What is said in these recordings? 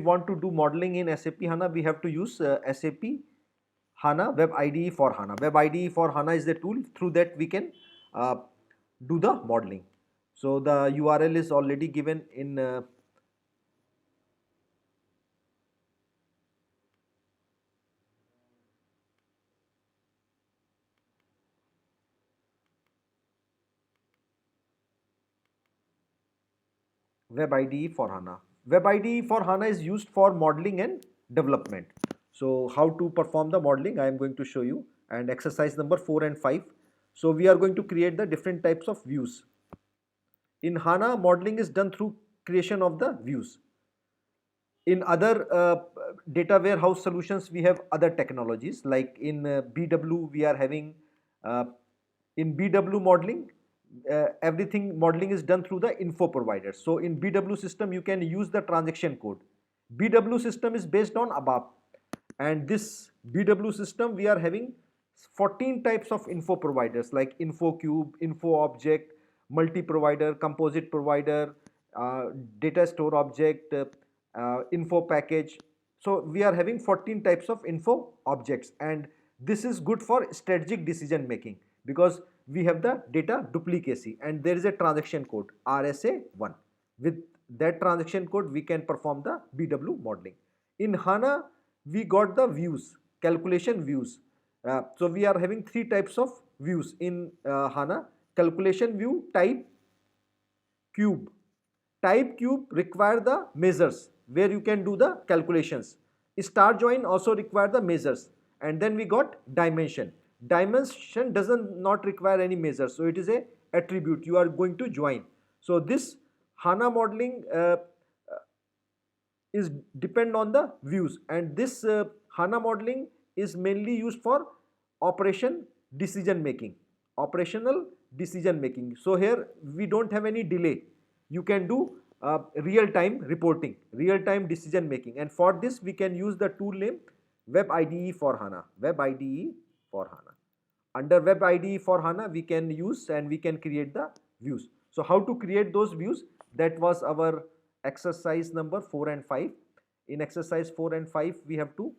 want to do modeling in SAP HANA, we have to use SAP HANA Web IDE for HANA. Web IDE for HANA is the tool through that we can uh, do the modeling. So the URL is already given in Web IDE for HANA. Web IDE for HANA is used for modeling and development. So how to perform the modeling, I am going to show you, and exercise number 4 and 5. So we are going to create the different types of views. In HANA, modeling is done through creation of the views. In other data warehouse solutions, we have other technologies, like in BW we are having uh, in BW modeling, everything modeling is done through the info provider. So in BW system you can use the transaction code. BW system is based on ABAP, and this BW system we are having 14 types of info providers like info cube, info object, multi provider, composite provider, data store object, info package. So we are having 14 types of info objects, and this is good for strategic decision making because we have the data duplicacy and there is a transaction code RSA1. With that transaction code we can perform the BW modeling. In HANA we got the views, calculation views. So we are having three types of views in HANA: calculation view, type, cube. Type cube require the measures where you can do the calculations. Star join also require the measures, and then we got dimension. Dimension doesn't not require any measures, so it is a attribute you are going to join. So this HANA modeling is depend on the views, and this HANA modeling is mainly used for operation decision making, operational decision making. So here we don't have any delay. You can do real time reporting, real time decision making, and for this we can use the tool name Web IDE for HANA. Web IDE for HANA. Under Web IDE for HANA we can use and we can create the views. So how to create those views, that was our exercise number 4 and 5. In exercise 4 and 5 we have to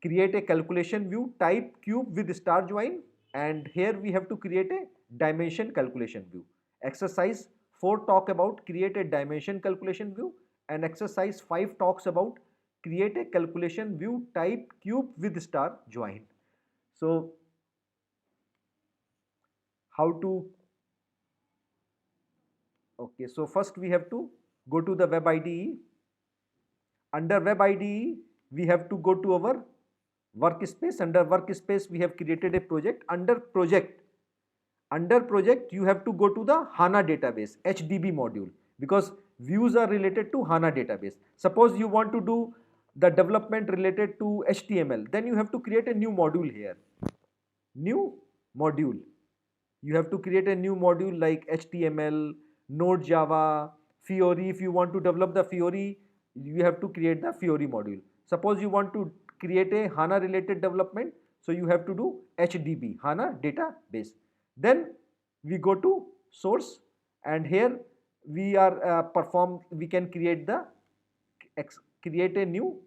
create a calculation view, type cube with star join, and here we have to create a dimension calculation view. Exercise 4 talk about create a dimension calculation view, and exercise 5 talks about create a calculation view, type cube with star join. So how to, okay, so first we have to go to the Web IDE. Under Web IDE we have to go to our workspace. Under workspace we have created a project. Under project you have to go to the HANA database HDB module, because views are related to HANA database. Suppose you want to do the development related to HTML, then you have to create a new module here. New module. You have to create a new module like HTML, Node Java, Fiori. If you want to develop the Fiori, you have to create the Fiori module. Suppose you want to create a HANA related development, so you have to do HDB, HANA database. Then we go to source, and here we are we can create the create a new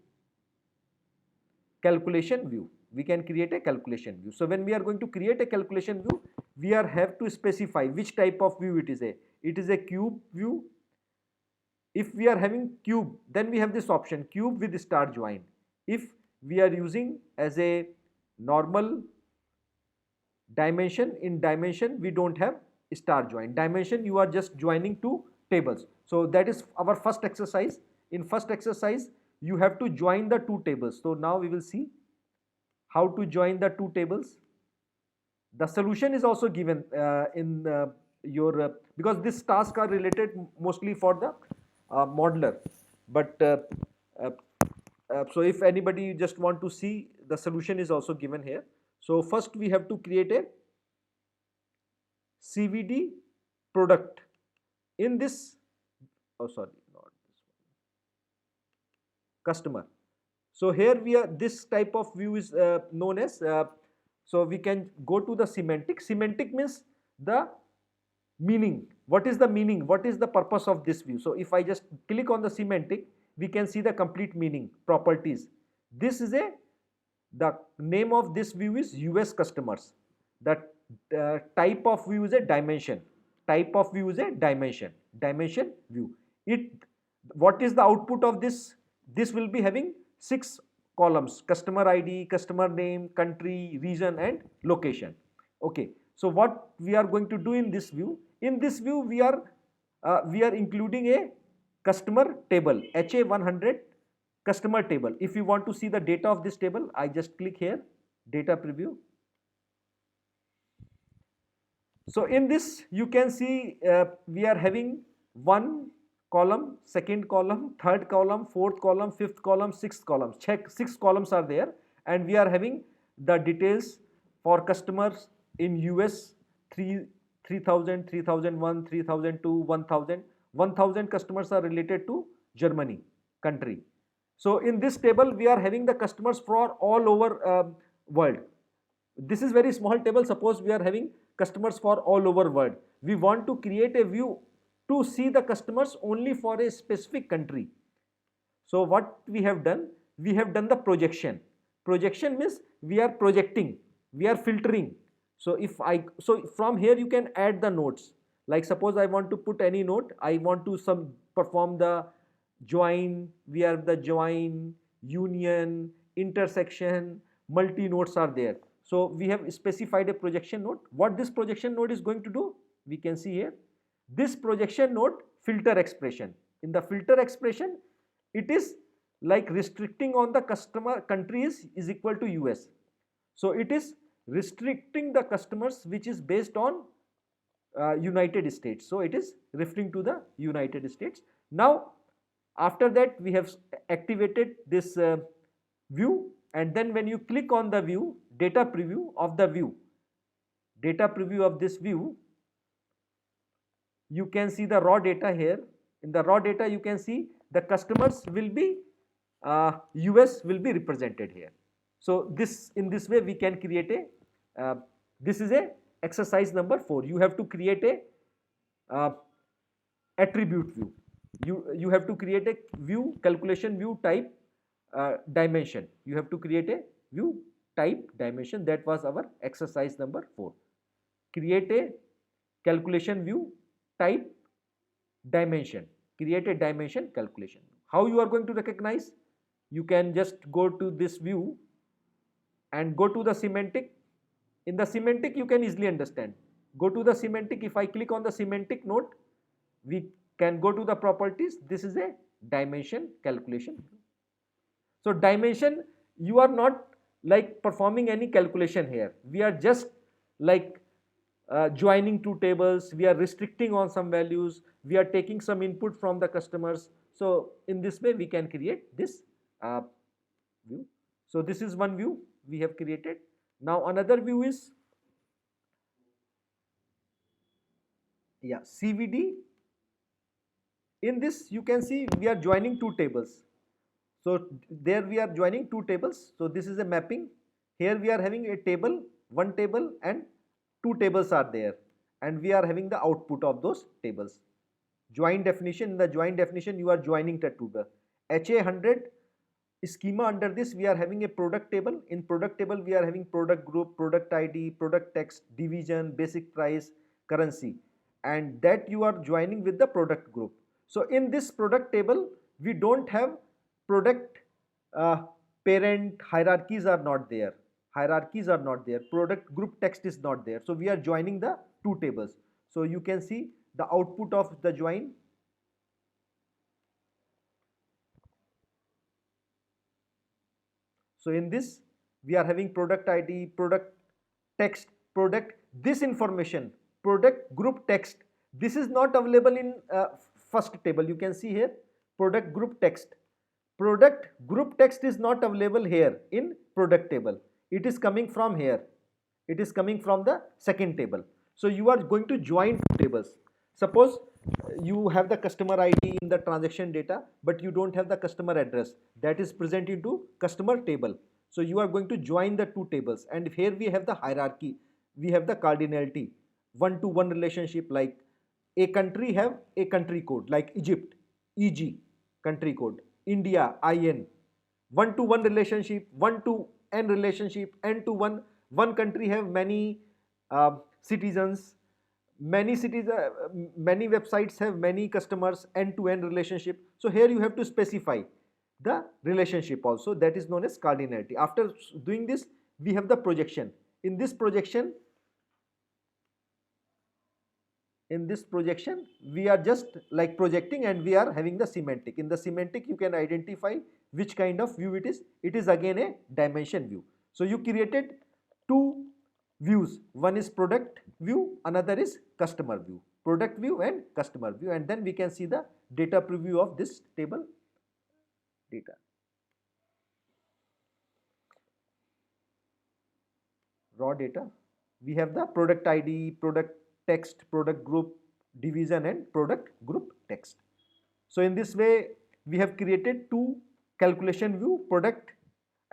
calculation view. We can create a calculation view. So when we are going to create a calculation view, we are have to specify which type of view it is. It is a cube view. If we are having cube, then we have this option cube with star join. If we are using as a normal dimension, in dimension we don't have star join. Dimension you are just joining two tables. So that is our first exercise. In first exercise you have to join the two tables. So now we will see how to join the two tables. The solution is also given in your because this task are related mostly for the modeler, but so if anybody just want to see, the solution is also given here. So first we have to create a CVD product. In this, oh sorry, not this one, customer. So here we are, this type of view is known as, so we can go to the semantic. Semantic means the meaning. What is the meaning? What is the purpose of this view? So if I just click on the semantic, we can see the complete meaning, properties. This is the name of this view is US customers. The type of view is a dimension. Type of view is a dimension. Dimension view. It, what is the output of this? This will be having 6 columns: customer ID, customer name, country, region, and location. Okay. So what we are going to do in this view? In this view, we are including a customer table, HA100 customer table. If you want to see the data of this table, I just click here, data preview. So in this you can see we are having one column, second column, third column, fourth column, fifth column, sixth column. Check, 6 columns are there, and we are having the details for customers in US 3000, 3001, 3002, 1000. 1000 customers are related to Germany country. So in this table we are having the customers for all over world. This is very small table. Suppose we are having customers for all over world. We want to create a view to see the customers only for a specific country. So what we have done? We have done the projection. Projection means we are projecting, we are filtering. So from here you can add the nodes. Like suppose I want to put any node, I want to perform the join, we have the join, union, intersection, multi nodes are there. So we have specified a projection node. What this projection node is going to do? We can see here. This projection node filter expression. In the filter expression, it is like restricting on the customer countries is equal to US. So it is restricting the customers which is based on United States. So it is referring to the United States. Now after that we have activated this view, and then when you click on the view, data preview of the view, data preview of this view, you can see the raw data here. In the raw data you can see the customers will be US will be represented here. So this, in this way we can create a this is a exercise number 4. You have to create a attribute view. You have to create a view, calculation view type, dimension. You have to create a view type dimension. That was our exercise number 4. Create a calculation view type dimension. Create a dimension calculation. How you are going to recognize? You can just go to this view and go to the semantic. In the semantic you can easily understand. Go to the semantic. If I click on the semantic node, we can go to the properties. This is a dimension calculation. So dimension, you are not like performing any calculation here. We are just like joining two tables. We are restricting on some values. We are taking some input from the customers. So in this way we can create this view. So this is one view we have created. Now another view is CVD. In this you can see we are joining two tables. So there we are joining two tables. So this is a mapping. Here we are having a table, one table, and two tables are there, and we are having the output of those tables. Join definition. In the join definition you are joining the two. HA100 schema, under this we are having a product table. In product table we are having product group, product ID, product text, division, basic price, currency, and that you are joining with the product group. So in this product table we don't have product parent, hierarchies are not there. Hierarchies are not there. Product group text is not there. So we are joining the two tables. So you can see the output of the join. So in this we are having product ID, product text, product, this information, product group text, this is not available in first table. You can see here product group text. Product group text is not available here in product table. It is coming from here. It is coming from the second table. So you are going to join two tables. Suppose you have the customer ID in the transaction data, but you don't have the customer address. That is present into customer table. So you are going to join the two tables, and here we have the hierarchy. We have the cardinality, one-to-one relationship. Like a country have a country code, like Egypt, EG country code. India, IN, one to one relationship, one to n relationship, n to one. One country have many citizens, many cities, many websites have many customers, end to end relationship. So here you have to specify the relationship also, that is known as cardinality. After doing this, we have the projection. In this projection, we are just like projecting, and we are having the semantic. In the semantic, you can identify which kind of view it is. It is again a dimension view. So you created two views. One is product view, another is customer view. Product view and customer view, and then we can see the data preview of this table data. Raw data. We have the product ID, product text, product group, division, and product group text. So in this way, we have created two calculation view, product,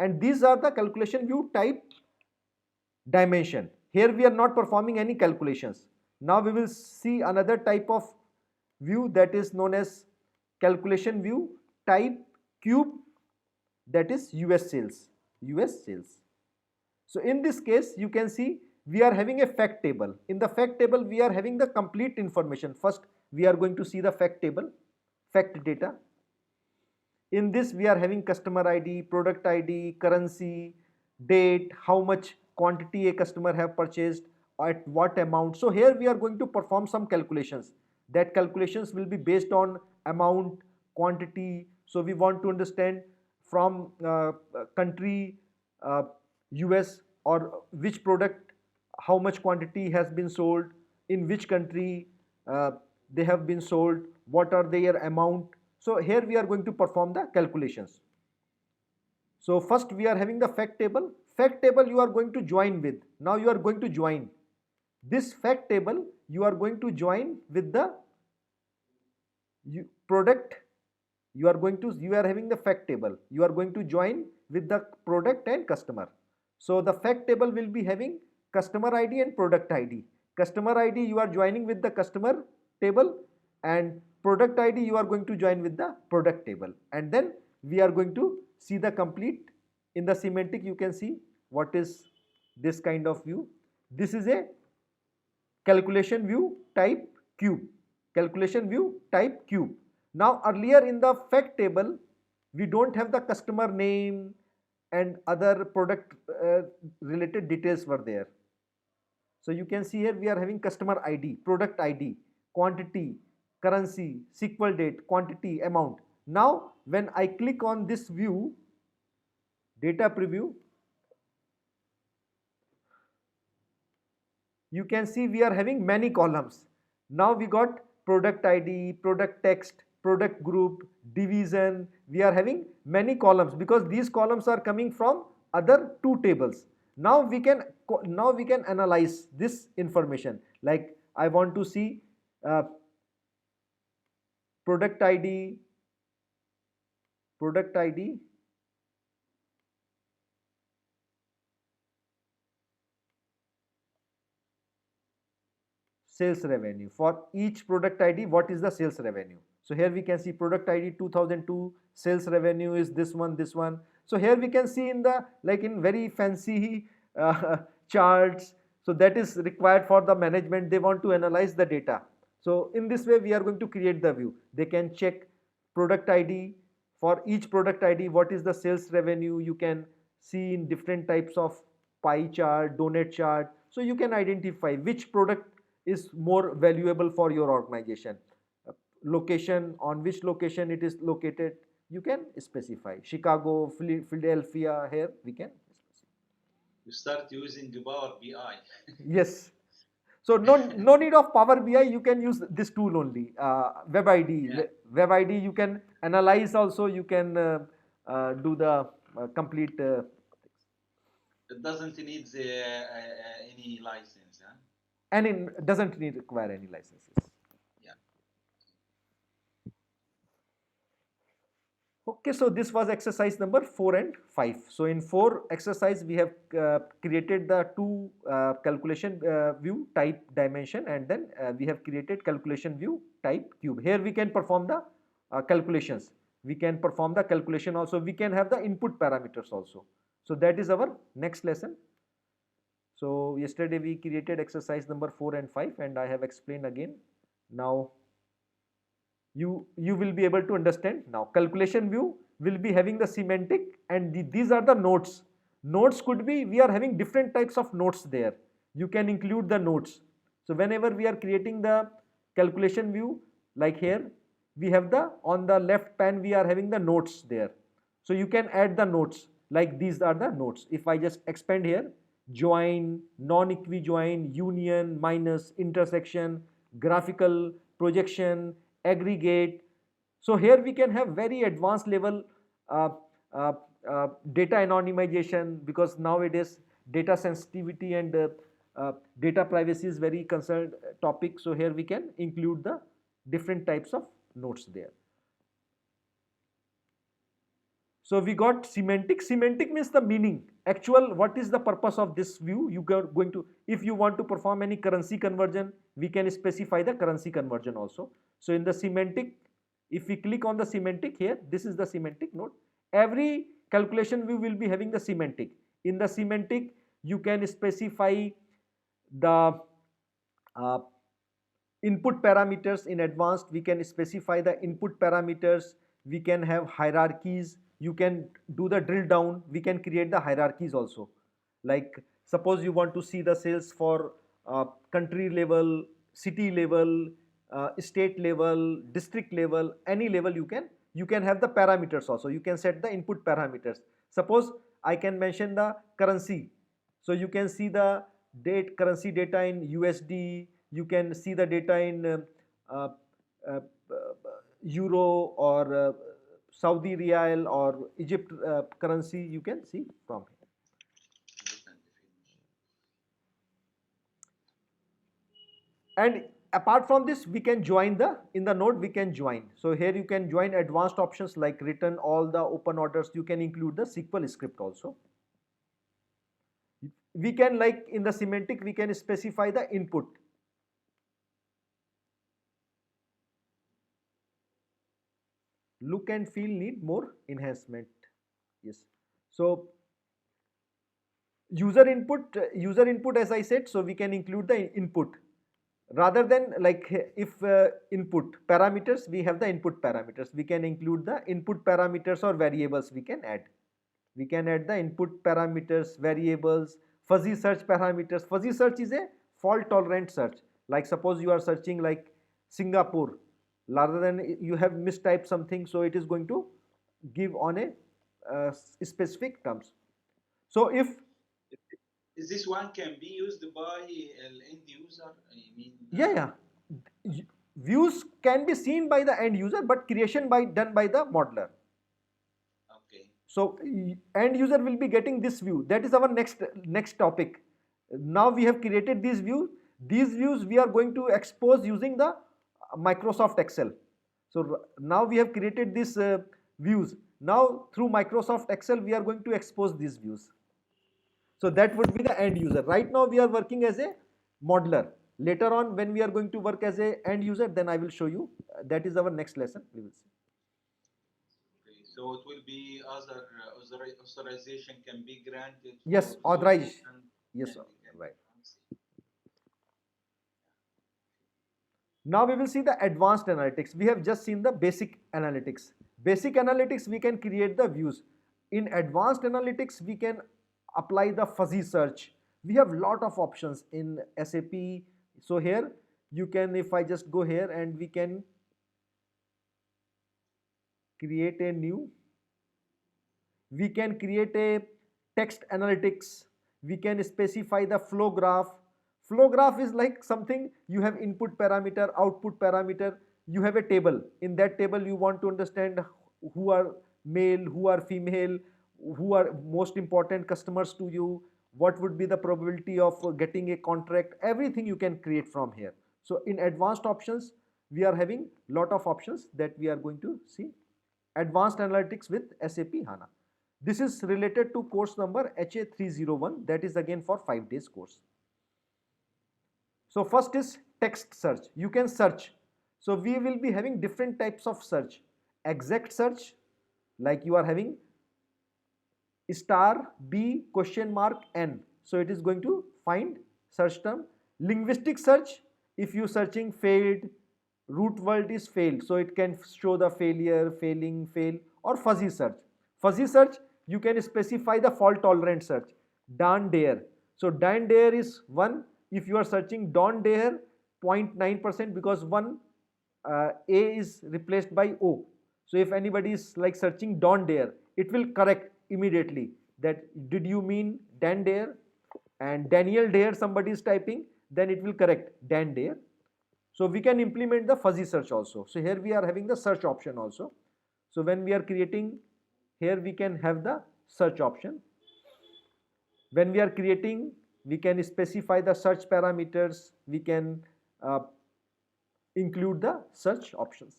and these are the calculation view type dimension. Here we are not performing any calculations. Now we will see another type of view, that is known as calculation view type cube, that is US sales. US sales. So in this case, you can see we are having a fact table. In the fact table, we are having the complete information. First, we are going to see the fact table, fact data. In this, we are having customer ID, product ID, currency, date, how much quantity a customer have purchased, at what amount. So here we are going to perform some calculations. That calculations will be based on amount, quantity. So we want to understand from country US, or which product, how much quantity has been sold, in which country they have been sold, what are their amount. So here we are going to perform the calculations. So first we are having the fact table. Fact table you are going to join with. Now you are going to join this fact table. You are going to join with the product. You are having the fact table. You are going to join with the product and customer. So the fact table will be having customer ID and product ID. Customer ID you are joining with the customer table, and product ID you are going to join with the product table. And then we are going to see the complete. In the semantic, you can see what is this kind of view. This is a calculation view type cube. Calculation view type cube. Now earlier in the fact table, we don't have the customer name and other product related details were there. So you can see here we are having customer ID, product ID, quantity, currency, sequel date, quantity, amount. Now when I click on this view, data preview, you can see we are having many columns. Now we got product ID, product text, product group, division. We are having many columns because these columns are coming from other two tables. Now we can analyze this information. Like I want to see product ID, sales revenue. For each product ID, what is the sales revenue? So here we can see product ID 2002, sales revenue is this one, this one. So here we can see in the, like in very fancy charts. So that is required for the management. They want to analyze the data. So in this way, we are going to create the view. They can check product ID. For each product ID, what is the sales revenue? You can see in different types of pie chart, donut chart. So you can identify which product is more valuable for your organization. Location, on which location it is located, you can specify. Chicago, Philadelphia, here we can specify. You start using Power BI. Yes. So no need of Power BI, you can use this tool only. Web ID. Yeah. Web ID you can analyze also, you can do the complete. It doesn't need any license. Huh? And it doesn't require any licenses. Yeah. Okay, so this was exercise number 4 and 5. So in 4 exercise, we have created the two calculation view type dimension, and then we have created calculation view type cube. Here we can perform the calculations. We can perform the calculation also. We can have the input parameters also. So that is our next lesson. So yesterday we created exercise number 4 and 5 and I have explained again. Now you will be able to understand. Now calculation view will be having the semantic and these are the nodes. Nodes could be, we are having different types of nodes there. You can include the nodes. So whenever we are creating the calculation view, like here we have the, on the left pan we are having the nodes there. So you can add the nodes, like these are the nodes. If I just expand here, join, non-equijoin, union, minus, intersection, graphical, projection, aggregate. So here we can have very advanced level uh, uh, data anonymization, because nowadays data sensitivity and data privacy is very concerned topic. So here we can include the different types of nodes there. So we got semantic. Semantic means the meaning. Actual, what is the purpose of this view? You are going to, if you want to perform any currency conversion, we can specify the currency conversion also. So in the semantic, if we click on the semantic here, this is the semantic node. Every calculation view will be having the semantic. In the semantic, you can specify the uh, input parameters. In advanced, we can specify the input parameters. We can have hierarchies. You can do the drill down. We can create the hierarchies also. Like suppose you want to see the sales for country level, city level, state level, district level, any level. You can have the parameters also. You can set the input parameters. Suppose I can mention the currency. So you can see the currency data in USD. You can see the data in uh, uh, euro or Saudi Riyal or Egypt currency. You can see from here. And apart from this, we can join the, in the node we can join. So here you can join advanced options like return all the open orders. You can include the SQL script also. We can, like in the semantic, we can specify the input. Look and feel need more enhancement. Yes. So user input, as I said, so we can include the input rather than like if input parameters, we have the input parameters. We can include the input parameters or variables. We can add the input parameters, variables, fuzzy search parameters. Fuzzy search is a fault tolerant search. Like suppose you are searching like Singapore, rather than you have mistyped something, so it is going to give on a specific terms. So if Is this one can be used by an end user? I mean, yeah, views can be seen by the end user, but creation done by the modeler. Okay. So end user will be getting this view. That is our next topic. Now we have created these views. These views we are going to expose using the Microsoft Excel. So now we have created these views. Now through Microsoft Excel we are going to expose these views. So that would be the end user. Right now we are working as a modeler. Later on when we are going to work as a end user, then I will show you. That is our next lesson. We will see. Okay. So it will be other authorization can be granted. Yes, For authorized. and Yes, and we can right. see. Now we will see the advanced analytics. We have just seen the basic analytics. Basic analytics, we can create the views. In advanced analytics, we can apply the fuzzy search. We have lot of options in SAP. So here you can, if I just go here and we can create a new, we can create a text analytics. We can specify the flow graph. Flow graph is like something, you have input parameter, output parameter, you have a table. In that table you want to understand who are male, who are female, who are most important customers to you, what would be the probability of getting a contract. Everything you can create from here. So in advanced options we are having lot of options that we are going to see. Advanced analytics with SAP HANA. This is related to course number HA301, that is again for 5 days course. So first is text search. You can search. So we will be having different types of search. exact search, like you are having star B question mark N. So it is going to find search term. Linguistic search, if you searching failed, root word is failed. So it can show the failure, failing, fail, or fuzzy search. Fuzzy search, you can specify the fault tolerant search. Dan dare. So dan dare is 1. If you are searching don dare, 0.9% because one A is replaced by O. So if anybody is like searching don dare, it will correct immediately that did you mean Dan Dare, and Daniel Dare somebody is typing, then it will correct Dan Dare. So we can implement the fuzzy search also. So here we are having the search option also. So when we are creating, here we can have the search option. When we are creating, we can specify the search parameters, we can uh, include the search options.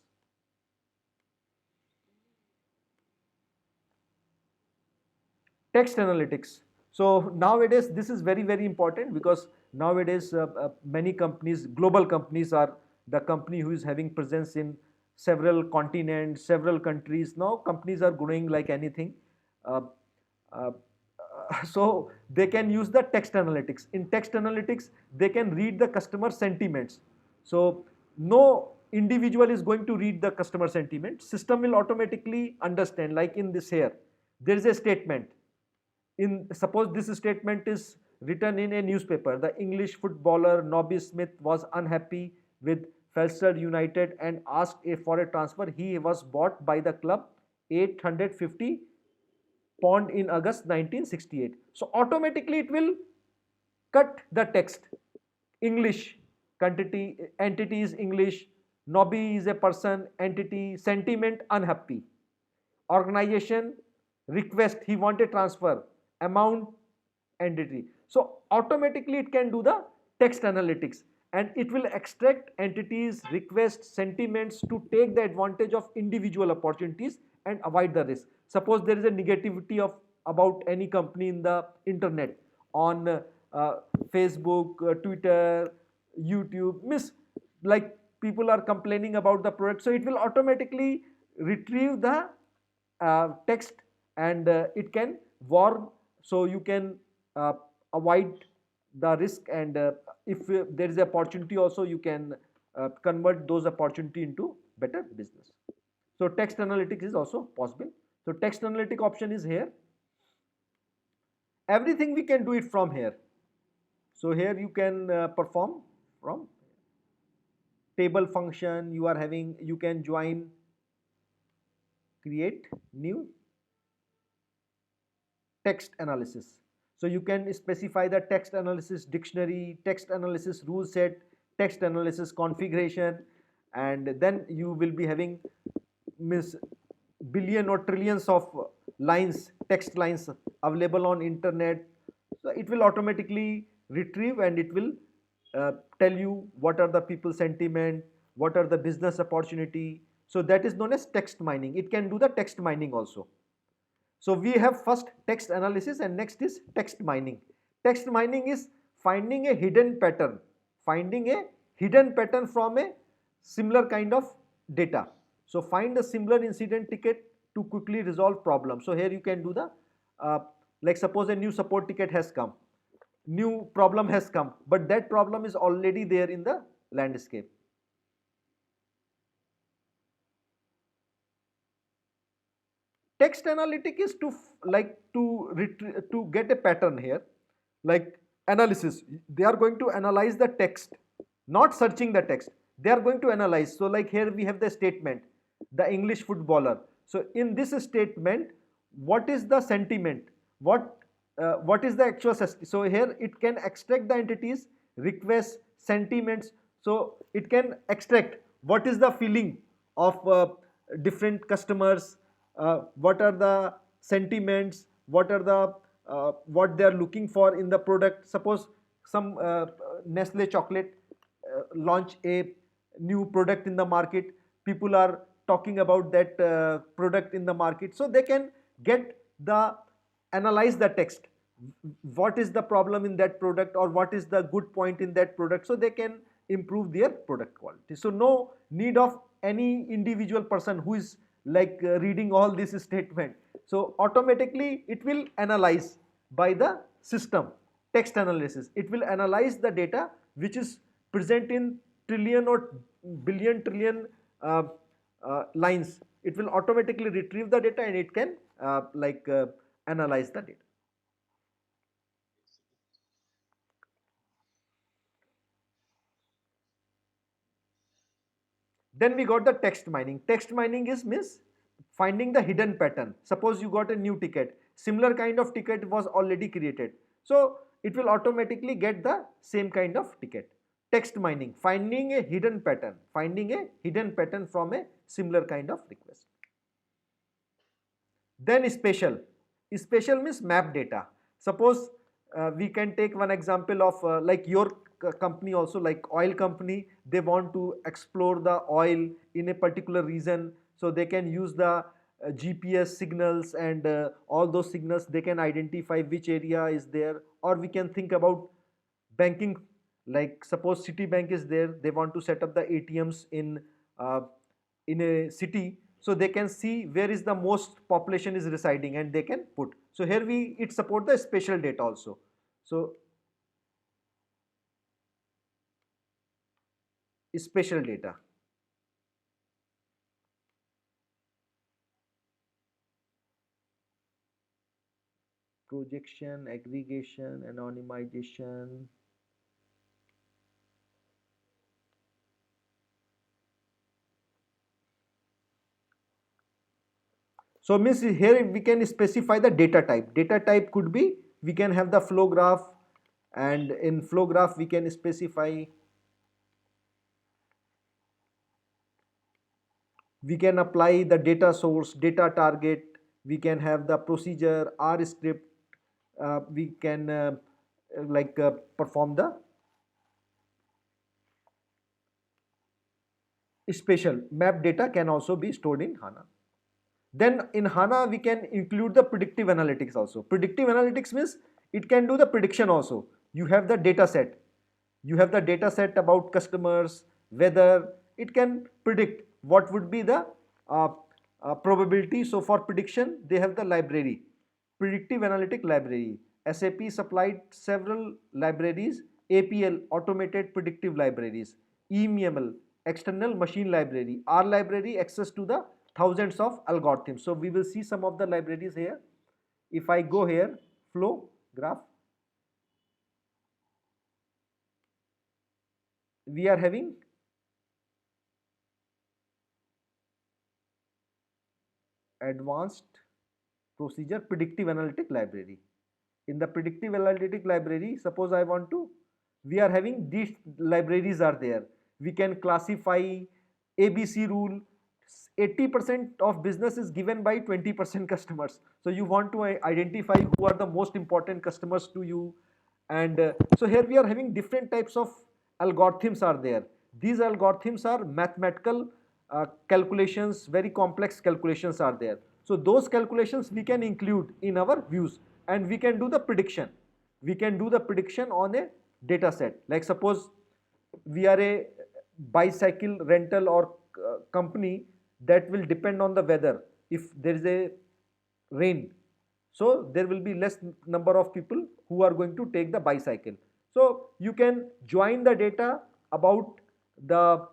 Text analytics. So nowadays this is very very important because nowadays many companies, global companies, are the company who is having presence in several continents, several countries. Now companies are growing like anything. Uh, uh, so they can use the text analytics. In text analytics, they can read the customer sentiments. So no individual is going to read the customer sentiment. System will automatically understand. Like in this here, there is a statement. In suppose this statement is written in a newspaper, the English footballer Nobby Smith was unhappy with Felster United and asked for a transfer. He was bought by the club 850 pound in August 1968. So automatically it will cut the text. English, quantity, entity is English, Nobby is a person, entity, sentiment unhappy, organization, request, he want a transfer, amount, entity. So automatically it can do the text analytics and it will extract entities, requests, sentiments to take the advantage of individual opportunities and avoid the risk. Suppose there is a negativity of about any company in the internet on Facebook, Twitter, YouTube, miss, like people are complaining about the product, so it will automatically retrieve the text and it can warn, so you can uh, avoid the risk and if there is opportunity also you can convert those opportunity into better business. So text analytics is also possible. So text analytic option is here. Everything we can do it from here. So here you can perform from table function, you are having, you can join, create new text analysis. So you can specify the text analysis dictionary, text analysis rule set, text analysis configuration, and then you will be having means billion or trillions of lines, text lines available on internet. So it will automatically retrieve and it will tell you what are the people sentiment, what are the business opportunity. So that is known as text mining. It can do the text mining also. So we have first text analysis and next is text mining. Text mining is finding a hidden pattern, finding a hidden pattern from a similar kind of data. So find a similar incident ticket to quickly resolve problem. So here you can do the uh, like suppose a new support ticket has come, new problem has come, but that problem is already there in the landscape. Text analytic is to like to get a pattern here, like analysis, they are going to analyze the text, not searching the text, they are going to analyze. So like here we have the statement, the English footballer. So in this statement, what is the sentiment, what is the actual so here it can extract the entities, requests, sentiments. So it can extract what is the feeling of different customers, what are the sentiments, what are the what they are looking for in the product. Suppose some Nestle chocolate launch a new product in the market, people are talking about that product in the market, so they can get the analyze the text, what is the problem in that product or what is the good point in that product, so they can improve their product quality. So no need of any individual person who is like reading all this statement. So automatically it will analyze by the system, text analysis. It will analyze the data which is present in trillion or billion trillion uh, lines. It will automatically retrieve the data and it can analyze the data. Then we got the text mining. Text mining is means finding the hidden pattern. Suppose you got a new ticket, similar kind of ticket was already created. So it will automatically get the same kind of ticket. Text mining, finding a hidden pattern from a similar kind of request. Then spatial. Spatial means map data. Suppose we can take one example of like your company also, like oil company, they want to explore the oil in a particular region, so they can use the GPS signals and all those signals they can identify which area is there. Or we can think about banking, like suppose Citibank is there, they want to set up the ATMs uh, in a city, so they can see where is the most population is residing and they can put. So here we it support the spatial data also. So spatial data, projection, aggregation, anonymization. So means here we can specify the data type. Data type could be, we can have the flow graph, and in flow graph we can specify, we can apply the data source, data target, we can have the procedure, R script, we can perform the spatial map data can also be stored in HANA. Then in HANA we can include the predictive analytics also. Predictive analytics means it can do the prediction also. You have the data set, about customers, weather. It can predict what would be the uh, probability. So for prediction they have the library, predictive analytic library. SAP supplied several libraries: APL, automated predictive libraries; EML, external machine library; R library, access to the thousands of algorithms. So we will see some of the libraries here. If I go here, flow graph, we are having advanced procedure predictive analytic library. In the predictive analytic library, suppose I want to, we are having these libraries are there. We can classify ABC rule. 80% of business is given by 20% customers. So you want to identify who are the most important customers to you. And so here we are having different types of algorithms are there. These algorithms are mathematical calculations, very complex calculations are there. So those calculations we can include in our views, and we can do the prediction. We can do the prediction on a data set. Like suppose we are a bicycle rental or company that will depend on the weather. If there is a rain, so there will be less number of people who are going to take the bicycle. So you can join the data about the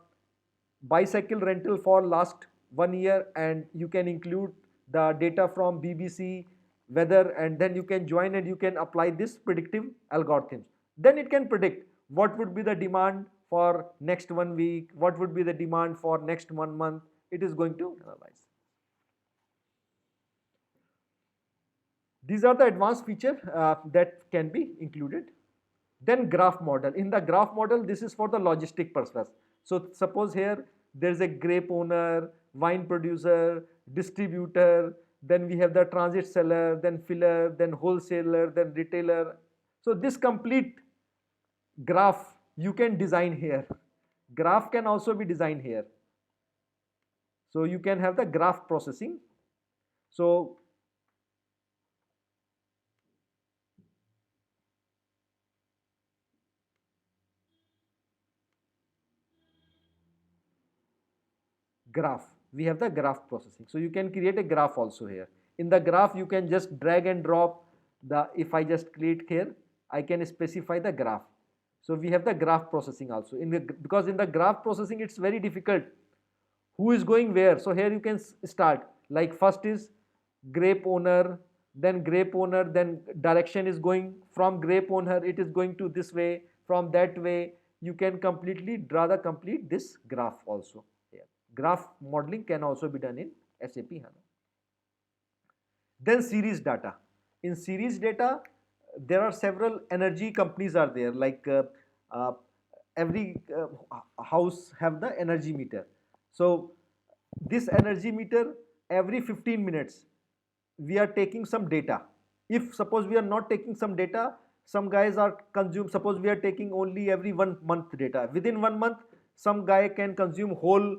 bicycle rental for last 1 year, and you can include the data from BBC weather, and then you can join and you can apply this predictive algorithms. Then it can predict what would be the demand for next 1 week, what would be the demand for next 1 month. It is going to analyze. These are the advanced feature that can be included. Then graph model. In the graph model, this is for the logistic purpose. So suppose here there is a grape owner, wine producer, distributor, then we have the transit seller, then filler, then wholesaler, then retailer. So this complete graph you can design here. Graph can also be designed here. So you can have the graph processing. So graph. we have the graph processing. So you can create a graph also here. In the graph, you can just drag and drop the, if I just click here, I can specify the graph. So we have the graph processing also. Because in the graph processing, it's very difficult. Who is going where? So here you can start. Like first is grape owner, then grape owner, then direction is going from grape owner, it is going to this way, from that way. You can completely draw the complete this graph also here. Graph modeling can also be done in SAP HANA. Then series data. In series data, there are several energy companies are there, like uh, every house have the energy meter. So this energy meter, every 15 minutes we are taking some data. If suppose we are not taking some data, some guys are consume, suppose we are taking only every 1 month data, within 1 month some guy can consume whole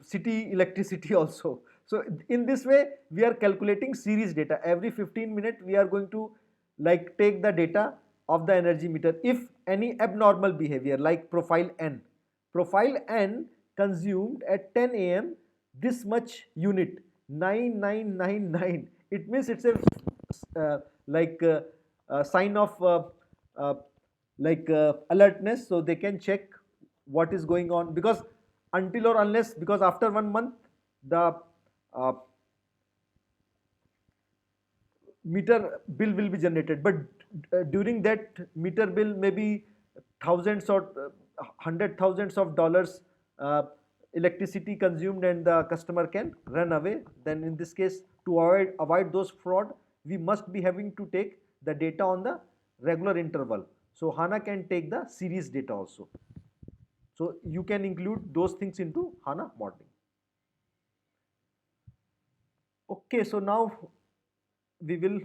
city electricity also. So in this way we are calculating series data. Every 15 minutes we are going to like take the data of the energy meter. If any abnormal behavior like profile n consumed at 10 a.m. this much unit, 9999, it means it's a like sign of uh, like alertness, so they can check what is going on. Because until or unless, because after 1 month the uh, meter bill will be generated, but during that meter bill maybe thousands or hundred thousands of dollars electricity consumed, and the customer can run away. Then in this case, to avoid those fraud, we must be having to take the data on the regular interval. So HANA can take the series data also. So you can include those things into HANA modeling. Okay, so now we will